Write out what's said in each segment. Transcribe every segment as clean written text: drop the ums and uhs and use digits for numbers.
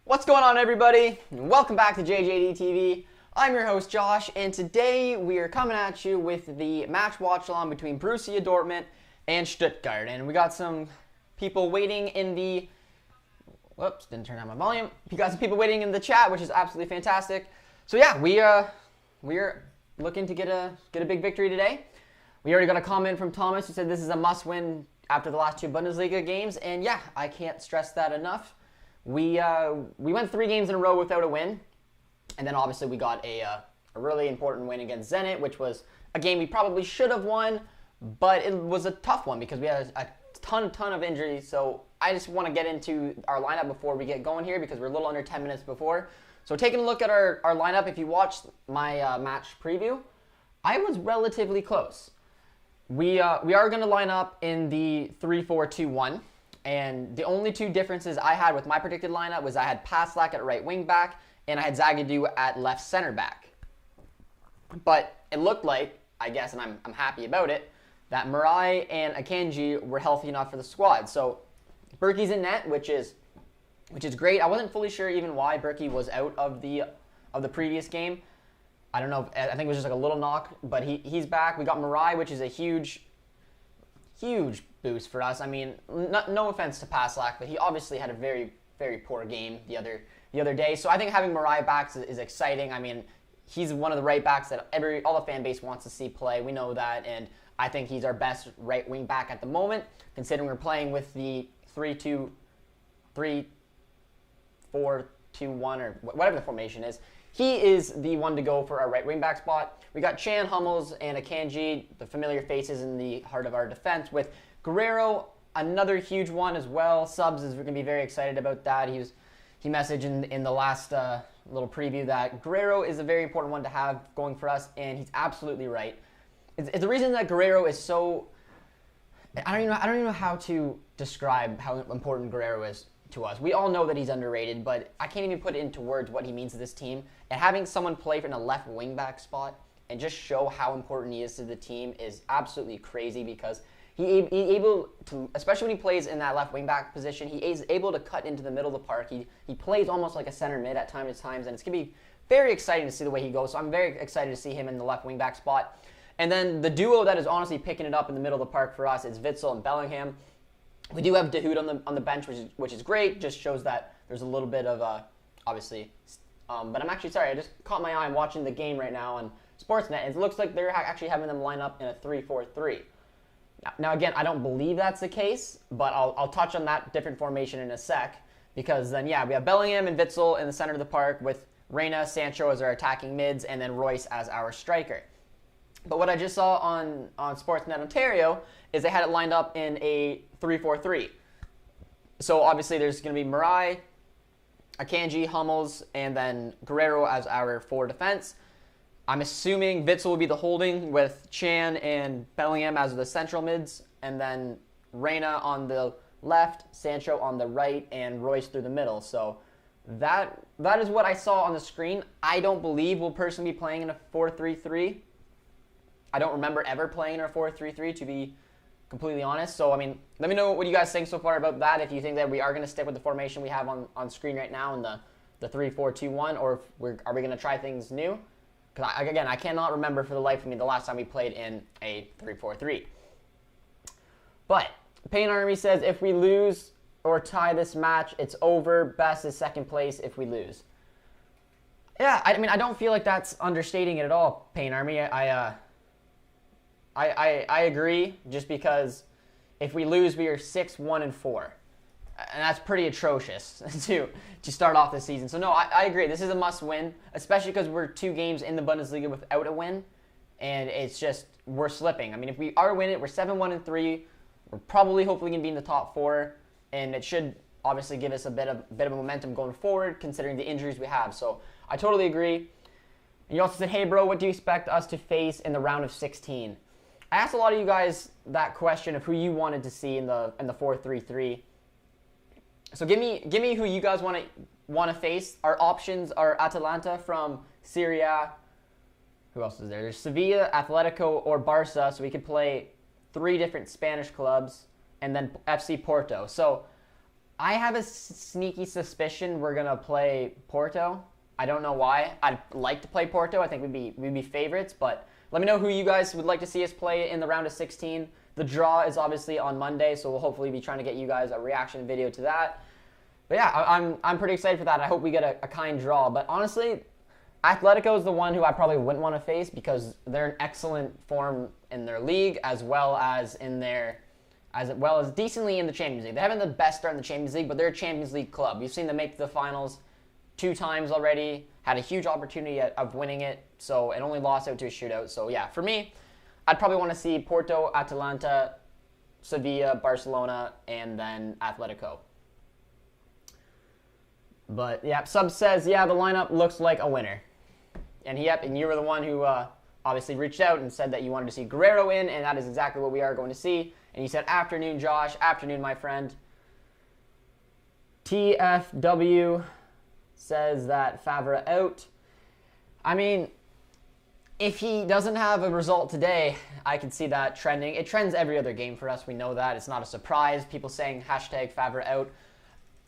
What's going on, everybody? Welcome back to JJD TV. I'm your host, Josh, and today we are coming at you with the match watch-along between Borussia Dortmund and Stuttgart. And we got some people waiting in the... Whoops, didn't turn on my volume. We got some people waiting in the chat, which is absolutely fantastic. So yeah, we're looking to get a big victory today. We already got a comment from Thomas who said this is a must-win after the last two Bundesliga games, and yeah, I can't stress that enough. We went 3 games in a row without a win, and then obviously we got a really important win against Zenit, which was a game we probably should have won, but it was a tough one because we had a ton of injuries. So I just want to get into our lineup before we get going here because we're a little under 10 minutes before. So taking a look at our lineup, if you watched my match preview, I was relatively close. We are going to line up in the 3-4-2-1. And the only two differences I had with my predicted lineup was I had Paslak at right wing back and I had Zagadou at left center back. But it looked like, I guess, and I'm happy about it, that Mirai and Akanji were healthy enough for the squad. So Berkey's in net, which is great. I wasn't fully sure even why Berkey was out of the previous game. I don't know. I think it was just like a little knock, but he's back. We got Mirai, which is a huge boost for us. I mean, no offense to Paslak, but he obviously had a very, very poor game the other day. So I think having Mirai back is exciting. I mean, he's one of the right backs that all the fan base wants to see play. We know that, and I think he's our best right wing back at the moment, considering we're playing with the 3-4-2-1 or whatever the formation is. He is the one to go for our right wing back spot. We got Chan, Hummels, and Akanji, the familiar faces in the heart of our defense, with Guerrero, another huge one as well. Subs is going to be very excited about that. He messaged in the last little preview that Guerrero is a very important one to have going for us, and he's absolutely right. It's the reason that Guerrero is so... I don't even know how to describe how important Guerrero is to us. We all know that he's underrated, but I can't even put it into words what he means to this team. And having someone play in a left wing back spot and just show how important he is to the team is absolutely crazy because he's able to, especially when he plays in that left wing back position, he is able to cut into the middle of the park. He plays almost like a center mid at times, and it's going to be very exciting to see the way he goes. So I'm very excited to see him in the left wing back spot. And then the duo that is honestly picking it up in the middle of the park for us is Witsel and Bellingham. We do have Dahoud on the bench, which is great. Just shows that there's a little bit of obviously. But I'm actually sorry. I just caught my eye. I'm watching the game right now on Sportsnet. It looks like they're actually having them line up in a 3-4-3. Now again, I don't believe that's the case, but I'll touch on that different formation in a sec because then yeah, we have Bellingham and Witsel in the center of the park with Reina, Sancho as our attacking mids, and then Royce as our striker. But what I just saw on Sportsnet Ontario is they had it lined up in a 3-4-3. So obviously there's going to be Mirai, Akanji, Hummels, and then Guerrero as our forward defense. I'm assuming Witsel will be the holding with Chan and Bellingham as the central mids, and then Reina on the left, Sancho on the right, and Royce through the middle. So that is what I saw on the screen. I don't believe we'll personally be playing in a 4-3-3. I don't remember ever playing in a 4-3-3, to be completely honest. So, I mean, let me know what you guys think so far about that. If you think that we are going to stick with the formation we have on screen right now in the 3-4-2-1, or if are we going to try things new? Because, again, I cannot remember for the life of me the last time we played in a 3-4-3. But Pain Army says, if we lose or tie this match, it's over. Best is second place if we lose. Yeah, I mean, I don't feel like that's understating it at all, Pain Army. I agree, just because if we lose, we are 6-1-4. And that's pretty atrocious to start off the season. So, no, I agree. This is a must-win, especially because we're 2 games in the Bundesliga without a win. And it's just, we're slipping. I mean, if we are winning, we're 7-1-3. We're probably, hopefully, going to be in the top 4. And it should obviously give us a bit of momentum going forward, considering the injuries we have. So, I totally agree. And you also said, hey, bro, what do you expect us to face in the round of 16? I asked a lot of you guys that question of who you wanted to see in the 4-3-3. So give me who you guys want to face. Our options are Atalanta from Serie A. Who else is there? There's Sevilla, Atletico, or Barca. So we could play 3 different Spanish clubs, and then FC Porto. So I have a sneaky suspicion we're gonna play Porto. I don't know why. I'd like to play Porto. I think we'd be favorites, but let me know who you guys would like to see us play in the round of 16. The draw is obviously on Monday, so we'll hopefully be trying to get you guys a reaction video to that. But yeah, I'm pretty excited for that. I hope we get a kind draw. But honestly, Atletico is the one who I probably wouldn't want to face because they're in excellent form in their league as well as decently in the Champions League. They haven't the best start in the Champions League, but they're a Champions League club. You've seen them make the finals 2 times already, had a huge opportunity of winning it, so it only lost out to a shootout. So yeah, for me, I'd probably want to see Porto, Atalanta, Sevilla, Barcelona, and then Atletico. But yeah, Sub says, yeah, the lineup looks like a winner. And and you were the one who obviously reached out and said that you wanted to see Guerrero in, and that is exactly what we are going to see. And you said, afternoon, Josh, afternoon, my friend. TFW says that Favre out. I mean, if he doesn't have a result today, I can see that trending. It trends every other game for us. We know that. It's not a surprise. People saying hashtag Favre out.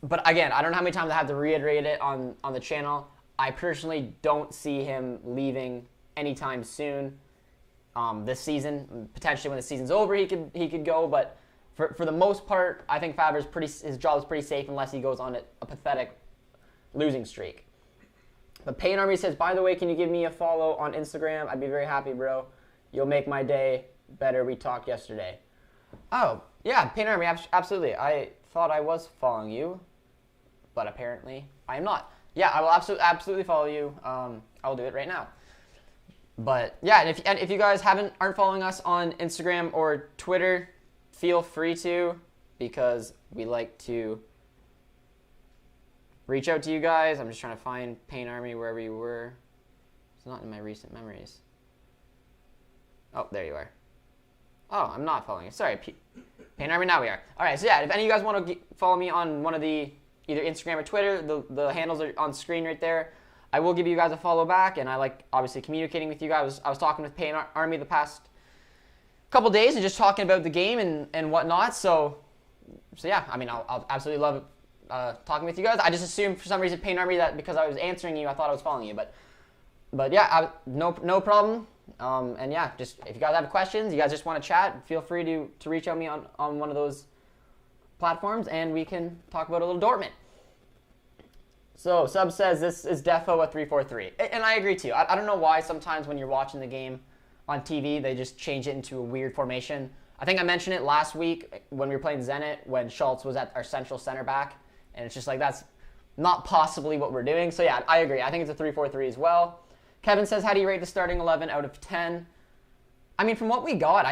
But again, I don't know how many times I have to reiterate it on the channel. I personally don't see him leaving anytime soon this season. Potentially when the season's over, he could go. But for the most part, I think his job is pretty safe unless he goes on a pathetic losing streak. But Payne Army says, by the way, can you give me a follow on Instagram? I'd be very happy, bro. You'll make my day better. We talked yesterday. Oh, yeah, Payne Army, absolutely. I thought I was following you, but apparently I am not. Yeah, I will absolutely follow you. I will do it right now. But yeah, and if you guys aren't following us on Instagram or Twitter, feel free to, because we like to reach out to you guys. I'm just trying to find Payne Army wherever you were. It's not in my recent memories. Oh, there you are. Oh, I'm not following you. Sorry, Payne Army, now we are. All right, so yeah, if any of you guys want to follow me on one of the either Instagram or Twitter, the handles are on screen right there. I will give you guys a follow back, and I like obviously communicating with you guys. I was talking with Payne Army the past couple days and just talking about the game and whatnot. So yeah, I mean, I'll absolutely love talking with you guys. I just assumed for some reason, Payne Army, that because I was answering you, I thought I was following you. But yeah, no problem. And yeah, just if you guys have questions, you guys just want to chat, feel free to reach out to me on one of those platforms, and we can talk about a little Dortmund. So Sub says this is defo a 3-4-3, and I agree too. I don't know why sometimes when you're watching the game on TV, they just change it into a weird formation. I think I mentioned it last week when we were playing Zenit when Schultz was at our central center back, and it's just like that's not possibly what we're doing. So yeah, I agree. I think it's a 3-4-3 as well. Kevin says, how do you rate the starting 11 out of 10? I mean, from what we got,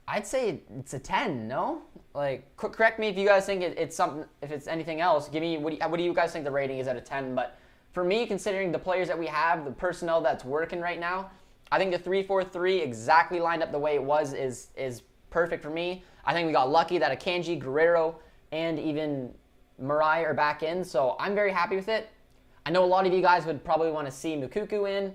I'd say it's a 10, no? Like, correct me if you guys think it's something, if it's anything else. Give me, what do you guys think the rating is out of 10? But for me, considering the players that we have, the personnel that's working right now, I think the 3-4-3 exactly lined up the way it was is perfect for me. I think we got lucky that Akanji, Guerrero, and even Mirai are back in, so I'm very happy with it. I know a lot of you guys would probably want to see Mukuku in,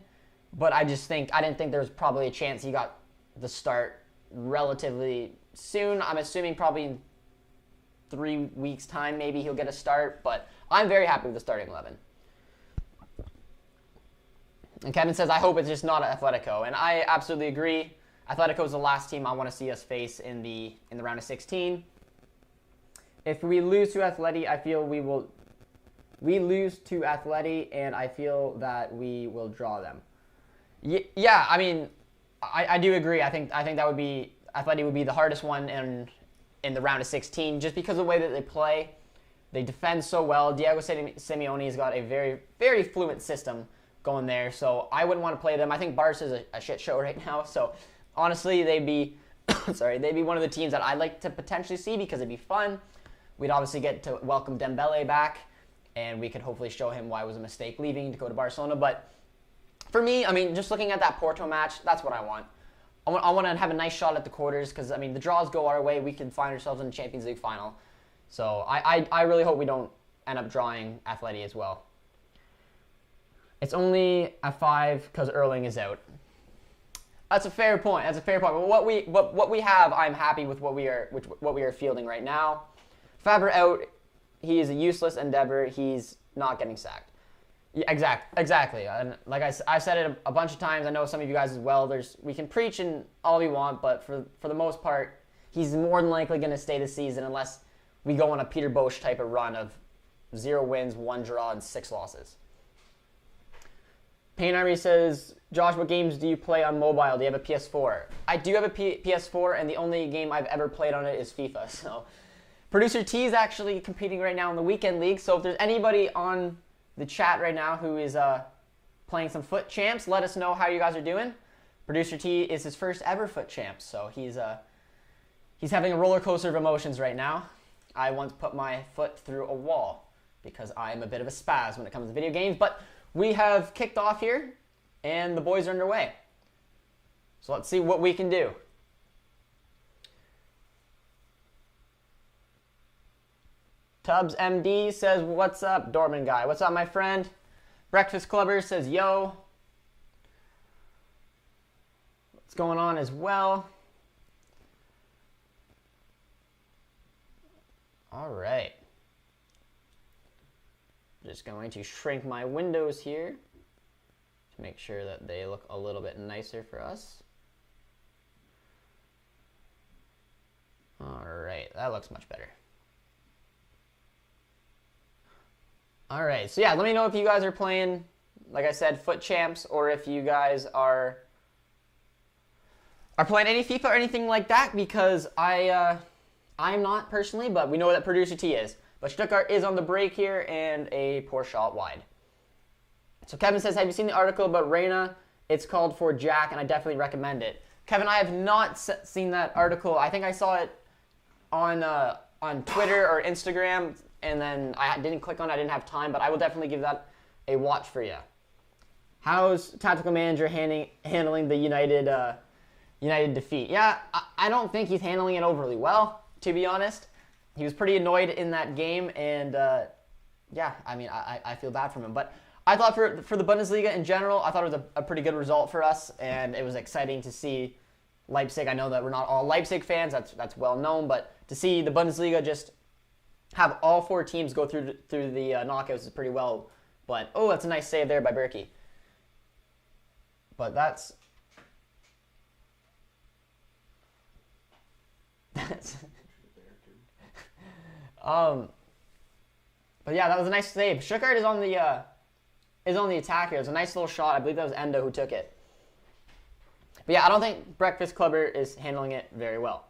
but I didn't think there was probably a chance he got the start relatively soon. I'm assuming probably in 3 weeks' time maybe he'll get a start, but I'm very happy with the starting 11. And Kevin says, I hope it's just not Atletico, and I absolutely agree. Atletico is the last team I want to see us face in the round of 16. If we lose to Atleti, I feel we lose to Atleti, and I feel that we will draw them. Yeah, I mean, I do agree. I think that would be Atleti would be the hardest one in the round of 16, just because of the way that they play. They defend so well. Diego Simeone's got a very, very fluent system going there, so I wouldn't want to play them. I think Barca's a shit show right now, so honestly, they'd be one of the teams that I'd like to potentially see because it'd be fun. We'd obviously get to welcome Dembele back, and we could hopefully show him why it was a mistake leaving to go to Barcelona. But for me, I mean, just looking at that Porto match, that's what I want. I want to have a nice shot at the quarters because, I mean, the draws go our way. We can find ourselves in the Champions League final. So I really hope we don't end up drawing Atleti as well. It's only a 5 because Erling is out. That's a fair point. But what we have, I'm happy with what we are fielding right now. Favre out. he is a useless endeavor. He's not getting sacked. Yeah, exactly. And like I've said it a bunch of times. I know some of you guys as well. We can preach and all we want, but for the most part, he's more than likely going to stay this season unless we go on a Peter Bosch type of run of 0 wins, 1 draw, and 6 losses. Pain Army says, Josh, what games do you play on mobile? Do you have a PS4? I do have a PS4, and the only game I've ever played on it is FIFA. So, Producer T is actually competing right now in the Weekend League. So if there's anybody on the chat right now who is playing some Foot Champs, let us know how you guys are doing. Producer T is his first ever Foot Champs, so he's having a roller coaster of emotions right now. I once put my foot through a wall because I am a bit of a spaz when it comes to video games, but we have kicked off here, and the boys are underway. So let's see what we can do. Tubbs MD says, what's up, Dortmund guy? What's up, my friend? Breakfast Clubber says, yo. What's going on as well? All right. Just going to shrink my windows here to make sure that they look a little bit nicer for us. All right, that looks much better. All right, so yeah, let me know if you guys are playing, like I said, Foot Champs, or if you guys are playing any FIFA or anything like that, because I'm not personally, but we know that Producer T is. But Stuttgart is on the break here, and a poor shot wide. So Kevin says, have you seen the article about Reyna? It's called For Jack, and I definitely recommend it. Kevin, I have not seen that article. I think I saw it on Twitter or Instagram, and then I didn't click on it. I didn't have time, but I will definitely give that a watch for you. How's Tactical Manager handling the United defeat? Yeah, I don't think he's handling it overly well, to be honest. He was pretty annoyed in that game, and yeah, I mean, I feel bad for him. But I thought for the Bundesliga in general, I thought it was a pretty good result for us, and it was exciting to see Leipzig. I know that we're not all Leipzig fans, that's well known, but to see the Bundesliga just have all 4 teams go through the knockouts is pretty well. But, oh, that's a nice save there by Berkey. But that's but yeah, that was a nice save. Stuttgart is on the attack here. It was a nice little shot. I believe that was Endo who took it. But yeah, I don't think Breakfast Clubber is handling it very well.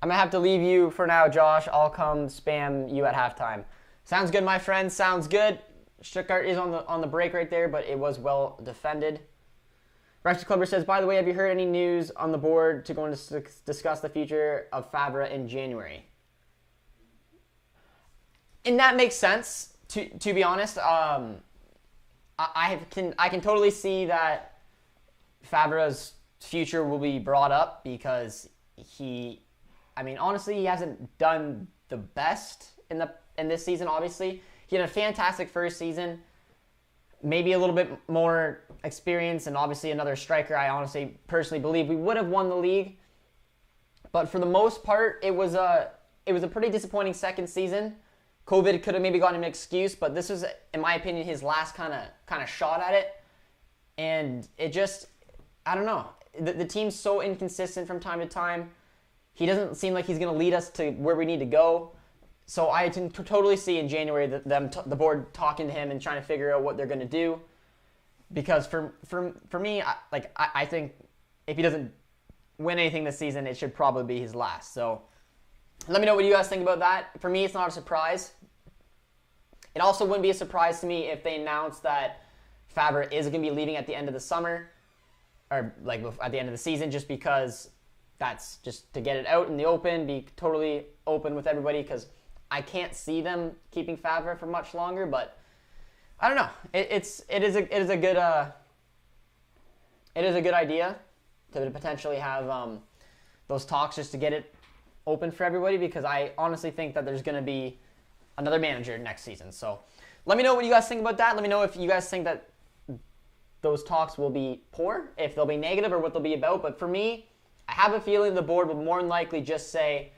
I'm going to have to leave you for now, Josh. I'll come spam you at halftime. Sounds good, my friend. Sounds good. Stuttgart is on the break right there, but it was well defended. Breakfast Clubber says, by the way, have you heard any news on the board to go and discuss the future of Favre in January? And that makes sense, to be honest. I can totally see that Favre's future will be brought up because honestly, he hasn't done the best in this season, obviously. He had a fantastic first season, maybe a little bit more experience, and obviously another striker. I honestly, personally believe we would have won the league. But for the most part, it was a pretty disappointing second season. COVID could have maybe gotten him an excuse, but this was, in my opinion, his last kind of shot at it. And it just, I don't know. The team's so inconsistent from time to time. He doesn't seem like he's going to lead us to where we need to go. So I can totally see in January the board talking to him and trying to figure out what they're going to do. Because for me, I think if he doesn't win anything this season, it should probably be his last. So let me know what you guys think about that. For me, it's not a surprise. It also wouldn't be a surprise to me if they announced that Favre is going to be leaving at the end of the summer, or like at the end of the season, just because that's just to get it out in the open, be totally open with everybody, because I can't see them keeping Favre for much longer. But I don't know. It is a good idea to potentially have those talks just to get it open for everybody, because I honestly think that there's going to be another manager next season. So let me know what you guys think about that. Let me know if you guys think that those talks will be poor, if they'll be negative, or what they'll be about. But for me, I have a feeling the board will more than likely just say,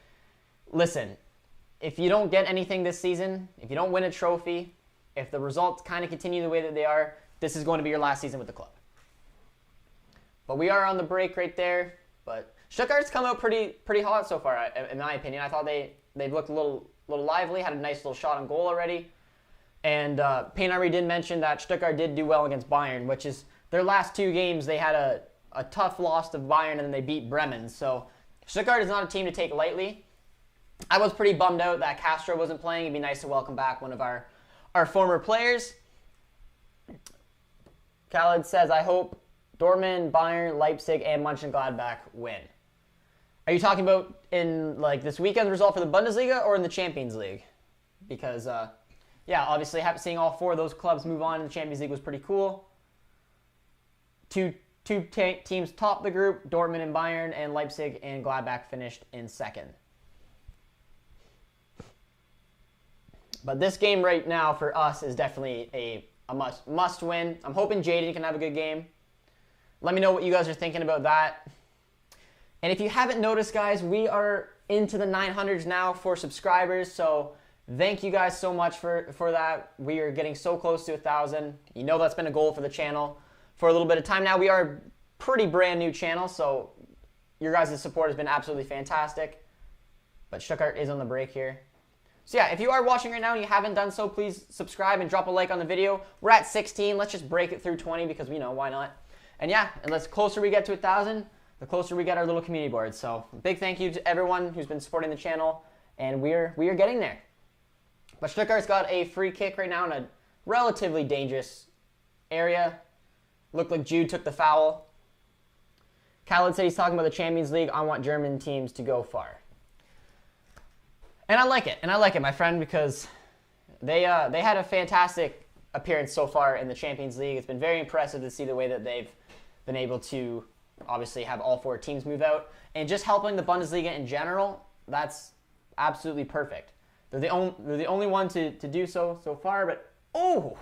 listen, if you don't get anything this season, if you don't win a trophy, if the results kind of continue the way that they are, this is going to be your last season with the club. But we are on the break right there. But Stuttgart's come out pretty hot so far, in my opinion. I thought they looked a little lively, had a nice little shot on goal already. And Payne Army did mention that Stuttgart did do well against Bayern, which is their last 2 games. They had a tough loss to Bayern, and then they beat Bremen. So Stuttgart is not a team to take lightly. I was pretty bummed out that Castro wasn't playing. It'd be nice to welcome back one of our former players. Khaled says, I hope Dortmund, Bayern, Leipzig, and Mönchengladbach win. Are you talking about in like this weekend's result for the Bundesliga or in the Champions League? Because, yeah, obviously seeing all 4 of those clubs move on in the Champions League was pretty cool. Two teams topped the group, Dortmund and Bayern, and Leipzig and Gladbach finished in second. But this game right now for us is definitely a must win. I'm hoping JJD can have a good game. Let me know what you guys are thinking about that. And if you haven't noticed, guys, we are into the 900s now for subscribers. So thank you guys so much for that. We are getting so close to 1,000. You know that's been a goal for the channel for a little bit of time now. We are a pretty brand new channel, so your guys' support has been absolutely fantastic. But Stuttgart is on the break here. So yeah, if you are watching right now and you haven't done so, please subscribe and drop a like on the video. We're at 16. Let's just break it through 20 because, you know, why not? And yeah, and the closer we get to 1,000, the closer we get our little community board. So big thank you to everyone who's been supporting the channel, and we are getting there. But Stuttgart's got a free kick right now in a relatively dangerous area. Looked like Jude took the foul. Khaled said he's talking about the Champions League. I want German teams to go far. And I like it, my friend, because they had a fantastic appearance so far in the Champions League. It's been very impressive to see the way that they've been able to obviously have all 4 teams move out. And just helping the Bundesliga in general, that's absolutely perfect. They're the only one to do so far, but oh!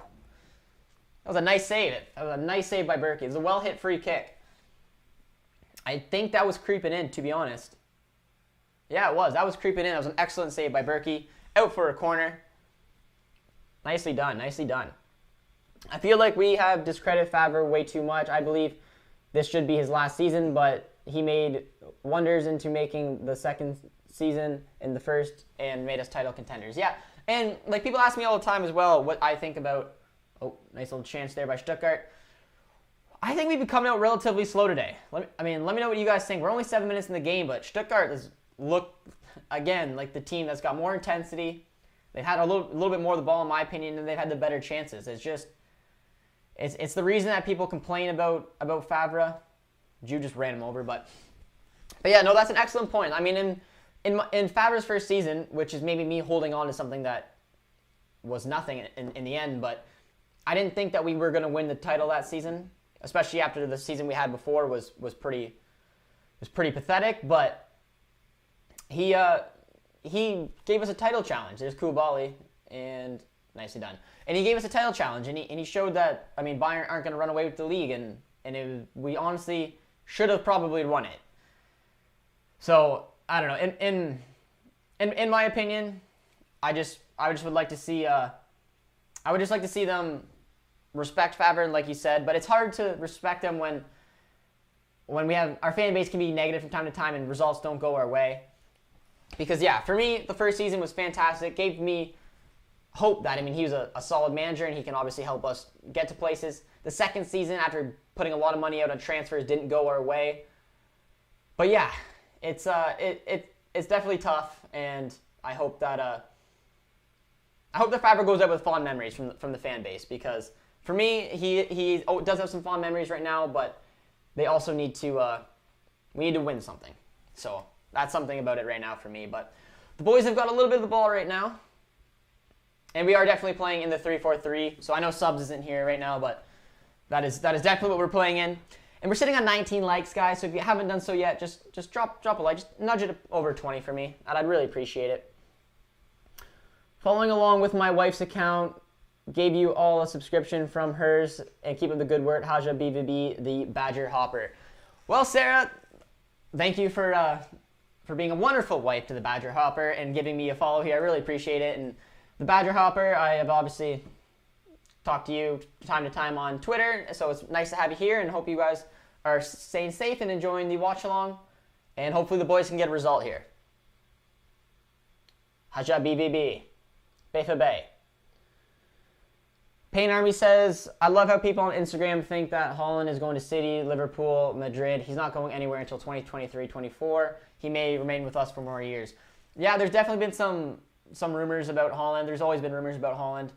That was a nice save. That was a nice save by Berkey. It was a well-hit free kick. I think that was creeping in, to be honest. Yeah, it was. That was creeping in. That was an excellent save by Berkey. Out for a corner. Nicely done. Nicely done. I feel like we have discredited Favre way too much. I believe this should be his last season, but he made wonders into making the second season in the first and made us title contenders. Yeah, and like people ask me all the time as well what I think about... Oh, nice little chance there by Stuttgart. I think we've been coming out relatively slow today. Let me know what you guys think. We're only 7 minutes in the game, but Stuttgart has looked, again, like the team that's got more intensity. They've had a little bit more of the ball, in my opinion, and they've had the better chances. It's just, it's the reason that people complain about Favre. Jude just ran him over, but yeah, no, that's an excellent point. I mean, in Favre's first season, which is maybe me holding on to something that was nothing in the end, but I didn't think that we were going to win the title that season, especially after the season we had before was pretty pathetic. But he gave us a title challenge. There's Koulibaly, and nicely done. And he gave us a title challenge, and he showed that, I mean, Bayern aren't going to run away with the league, and we honestly should have probably won it. So I don't know. In my opinion, I just would like to see I would just like to see them respect Favre, like you said, but it's hard to respect them when we have our fan base can be negative from time to time and results don't go our way. Because yeah, for me, the first season was fantastic. Gave me hope that, I mean, he was a solid manager and he can obviously help us get to places. The second season, after putting a lot of money out on transfers, didn't go our way. But yeah, it's definitely tough, and I hope that Favre goes out with fond memories from the fan base, because for me, he does have some fond memories right now, but they also need to we need to win something. So that's something about it right now for me. But the boys have got a little bit of the ball right now, and we are definitely playing in the 3-4-3. So I know subs isn't here right now, but that is definitely what we're playing in. And we're sitting on 19 likes, guys. So if you haven't done so yet, just drop a like, just nudge it over 20 for me, and I'd really appreciate it. Following along with my wife's account, gave you all a subscription from hers, and keep up the good work. Haja BVB, the Badger Hopper. Well, Sarah, thank you for for being a wonderful wife to the Badger Hopper and giving me a follow here. I really appreciate it. And the Badger Hopper, I have obviously talked to you time to time on Twitter, so it's nice to have you here, and hope you guys are staying safe and enjoying the watch along, and hopefully the boys can get a result here. Haja BVB, BVB. Pain Army says, I love how people on Instagram think that Haaland is going to City, Liverpool, Madrid. He's not going anywhere until 2023-24. He may remain with us for more years. Yeah, there's definitely been some rumors about Haaland. There's always been rumors about Haaland.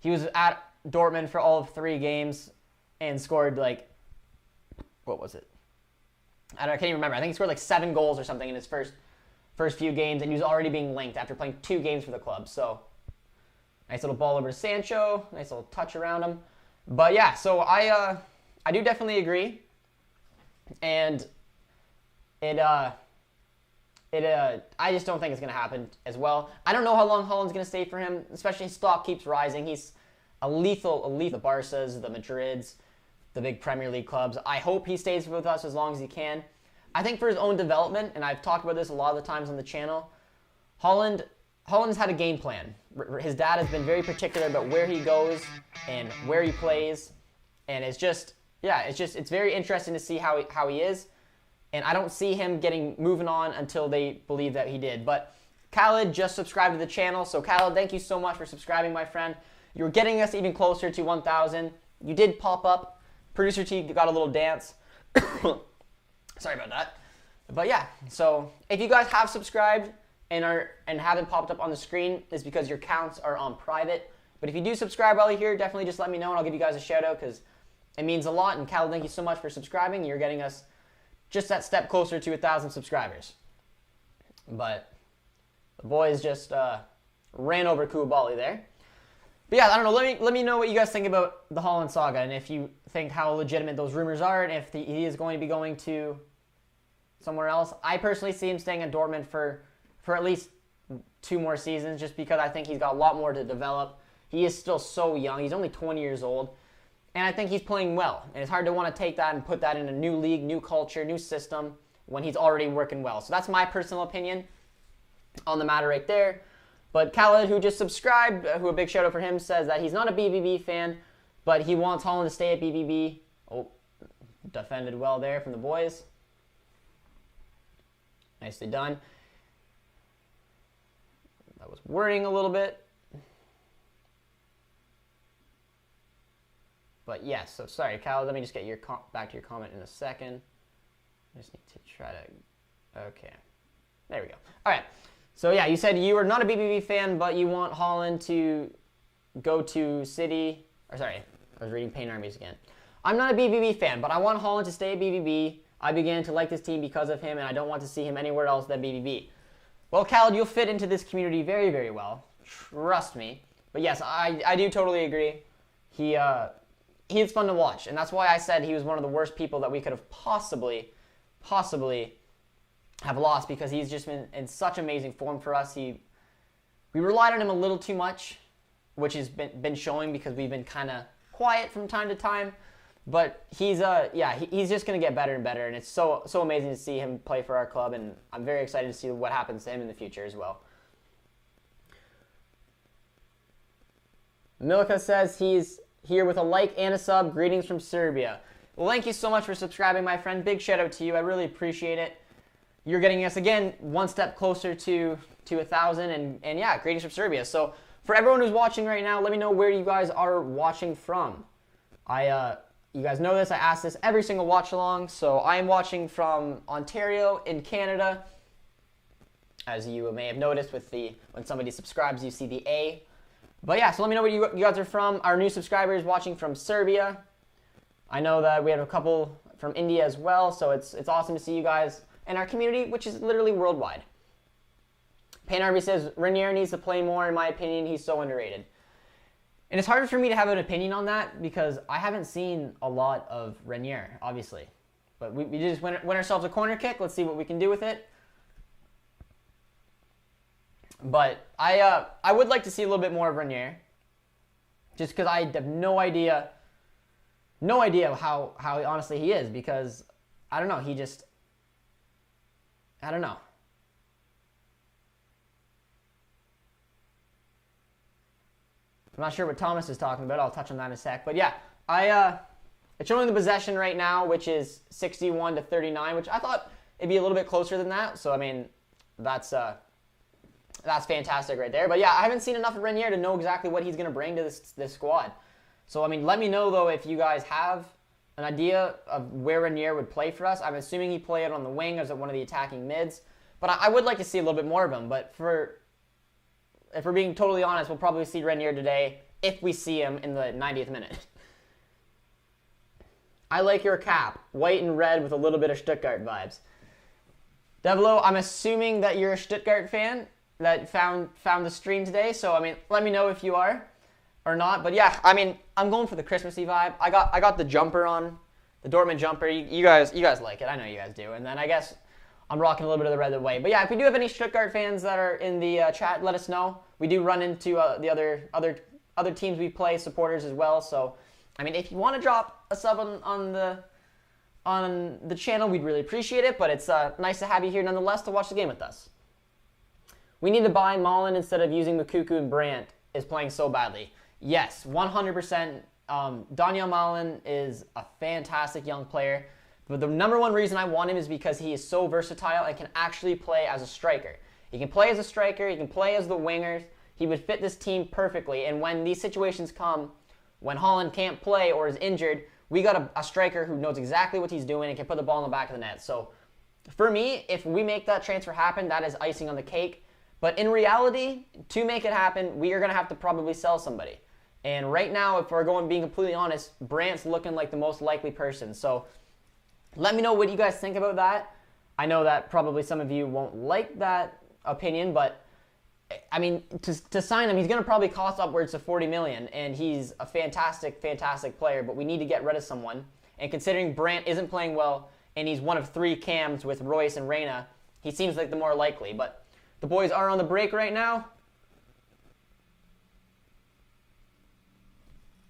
He was at Dortmund for all of 3 games and scored like, what was it? I can't even remember. I think he scored like 7 goals or something in his first few games, and he was already being linked after playing 2 games for the club. So nice little ball over to Sancho. Nice little touch around him. But yeah, so I do definitely agree. And I just don't think it's going to happen as well. I don't know how long Haaland's going to stay for him, especially his stock keeps rising. He's a lethal the Barças, the Madrids, the big Premier League clubs. I hope he stays with us as long as he can. I think for his own development, and I've talked about this a lot of the times on the channel, Haaland's had a game plan. His dad has been very particular about where he goes and where he plays, and it's very interesting to see how he is, and I don't see him moving on until they believe that he did. But Khaled just subscribed to the channel, so Khaled, thank you so much for subscribing, my friend. You're getting us even closer to 1,000. You did pop up. Producer T got a little dance. Sorry about that. But yeah, so if you guys have subscribed and haven't popped up on the screen, it's because your counts are on private. But if you do subscribe while you're here, definitely just let me know and I'll give you guys a shout out because it means a lot. And Cal, thank you so much for subscribing. You're getting us just that step closer to 1,000 subscribers. But the boys just ran over Koulibaly there. But yeah, I don't know. Let me know what you guys think about the Haaland saga and if you think how legitimate those rumors are and if he is going to be going to somewhere else. I personally see him staying at Dortmund for at least 2 more seasons just because I think he's got a lot more to develop. He is still so young. He's only 20 years old. And I think he's playing well. And it's hard to want to take that and put that in a new league, new culture, new system when he's already working well. So that's my personal opinion on the matter right there. But Khaled, who just subscribed, who a big shout out for him, says that he's not a BVB fan, but he wants Haaland to stay at BVB. Oh, defended well there from the boys. Nicely done. That was worrying a little bit. But yes, so sorry, Khaled, let me just get your back to your comment in a second. I just need to try to... Okay. There we go. All right. So yeah, you said you are not a BVB fan, but you want Haaland to go to City. Or sorry, I was reading Pain Armies again. I'm not a BVB fan, but I want Haaland to stay at BVB. I began to like this team because of him, and I don't want to see him anywhere else than BVB. Well, Khaled, you'll fit into this community very, very well. Trust me. But yes, I do totally agree. He is fun to watch, and that's why I said he was one of the worst people that we could have possibly have lost because he's just been in such amazing form for us. We relied on him a little too much, which has been showing because we've been kind of quiet from time to time. But he's just going to get better and better, and it's so amazing to see him play for our club, and I'm very excited to see what happens to him in the future as well. Milka says he's here with a like and a sub. Greetings from Serbia. Well, thank you so much for subscribing, my friend. Big shout out to you. I really appreciate it. You're getting us, again, one step closer to 1,000, and yeah, greetings from Serbia. So for everyone who's watching right now, let me know where you guys are watching from. You guys know this. I ask this every single watch along. So I am watching from Ontario in Canada. As you may have noticed when somebody subscribes, you see the A. But yeah, so let me know where you guys are from. Our new subscribers watching from Serbia. I know that we have a couple from India as well, so it's awesome to see you guys in our community, which is literally worldwide. Pain Army says, Ranier needs to play more, in my opinion. He's so underrated. And it's harder for me to have an opinion on that because I haven't seen a lot of Ranier, obviously. But we just win ourselves a corner kick. Let's see what we can do with it. But I would like to see a little bit more of Ranier. Just because I have no idea how honestly he is. Because, I don't know, I don't know. I'm not sure what Thomas is talking about. I'll touch on that in a sec. But yeah, it's showing the possession right now, which is 61-39, which I thought it'd be a little bit closer than that. So I mean, that's fantastic right there. But yeah, I haven't seen enough of Renier to know exactly what he's going to bring to this squad. So I mean, let me know though if you guys have an idea of where Renier would play for us. I'm assuming he played on the wing as one of the attacking mids. But I would like to see a little bit more of him. But if we're being totally honest, we'll probably see Renier today if we see him in the 90th minute. I like your cap. White and red with a little bit of Stuttgart vibes. Devilo, I'm assuming that you're a Stuttgart fan that found the stream today. So, I mean, let me know if you are or not. But yeah, I mean, I'm going for the Christmassy vibe. I got the jumper on, the Dortmund jumper. You guys like it. I know you guys do. And then I guess I'm rocking a little bit of the red and white. But yeah, if we do have any Stuttgart fans that are in the chat, let us know. We do run into the other teams we play, supporters as well. So, I mean, if you want to drop a sub on the channel, we'd really appreciate it. But it's nice to have you here nonetheless to watch the game with us. We need to buy Malen instead of using Mukuku, and Brandt is playing so badly. Yes, 100%. Daniel Malen is a fantastic young player. But the number one reason I want him is because he is so versatile and can actually play as a striker. He can play as a striker. He can play as the wingers. He would fit this team perfectly. And when these situations come, when Haaland can't play or is injured, we got a striker who knows exactly what he's doing and can put the ball in the back of the net. So for me, if we make that transfer happen, that is icing on the cake. But in reality, to make it happen, we are going to have to probably sell somebody. And right now, if we're being completely honest, Brandt's looking like the most likely person. So let me know what you guys think about that. I know that probably some of you won't like that opinion, but I mean, to sign him, he's going to probably cost upwards of 40 million, and he's a fantastic, fantastic player, but we need to get rid of someone. And considering Brandt isn't playing well, and he's one of 3 cams with Royce and Reyna, he seems like the more likely. But the boys are on the break right now.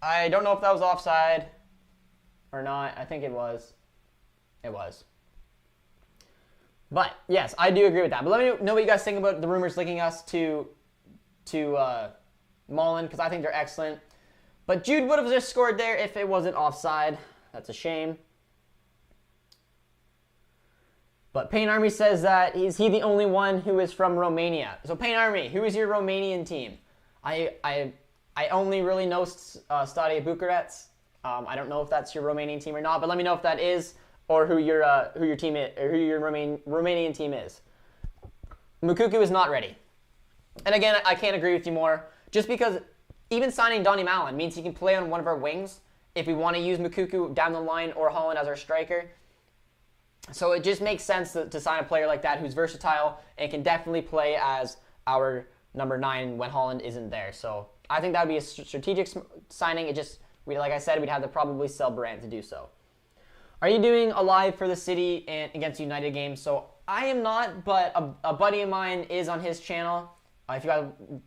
I don't know if that was offside or not. I think it was. It was. But, yes, I do agree with that. But let me know what you guys think about the rumors linking us to Malen, because I think they're excellent. But Jude would have just scored there if it wasn't offside. That's a shame. But Pain Army says that is he the only one who is from Romania. So Pain Army, who is your Romanian team? I only really know Stadia Bucharest. I don't know if that's your Romanian team or not, but let me know if that is, or who your team is, or who your Romanian team is. Mukuku is not ready. And again, I can't agree with you more. Just because even signing Donny Malen means he can play on one of our wings if we want to use Mukuku down the line or Haaland as our striker. So it just makes sense to sign a player like that who's versatile and can definitely play as our number 9 when Haaland isn't there. So I think that would be a strategic signing. Like I said, we'd have to probably sell Brandt to do so. Are you doing a live for the City and against United game? So I am not, but a buddy of mine is on his channel. If you guys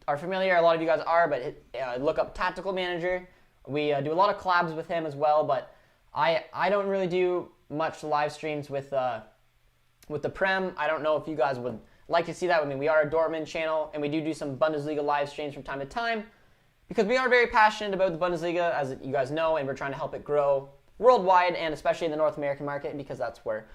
are familiar, a lot of you guys are, but look up Tactical Manager. We do a lot of collabs with him as well, but I don't really do much live streams with the Prem. I don't know if you guys would like to see that. I mean, we are a Dortmund channel, and we do some Bundesliga live streams from time to time because we are very passionate about the Bundesliga, as you guys know, and we're trying to help it grow worldwide and especially in the North American market because that's where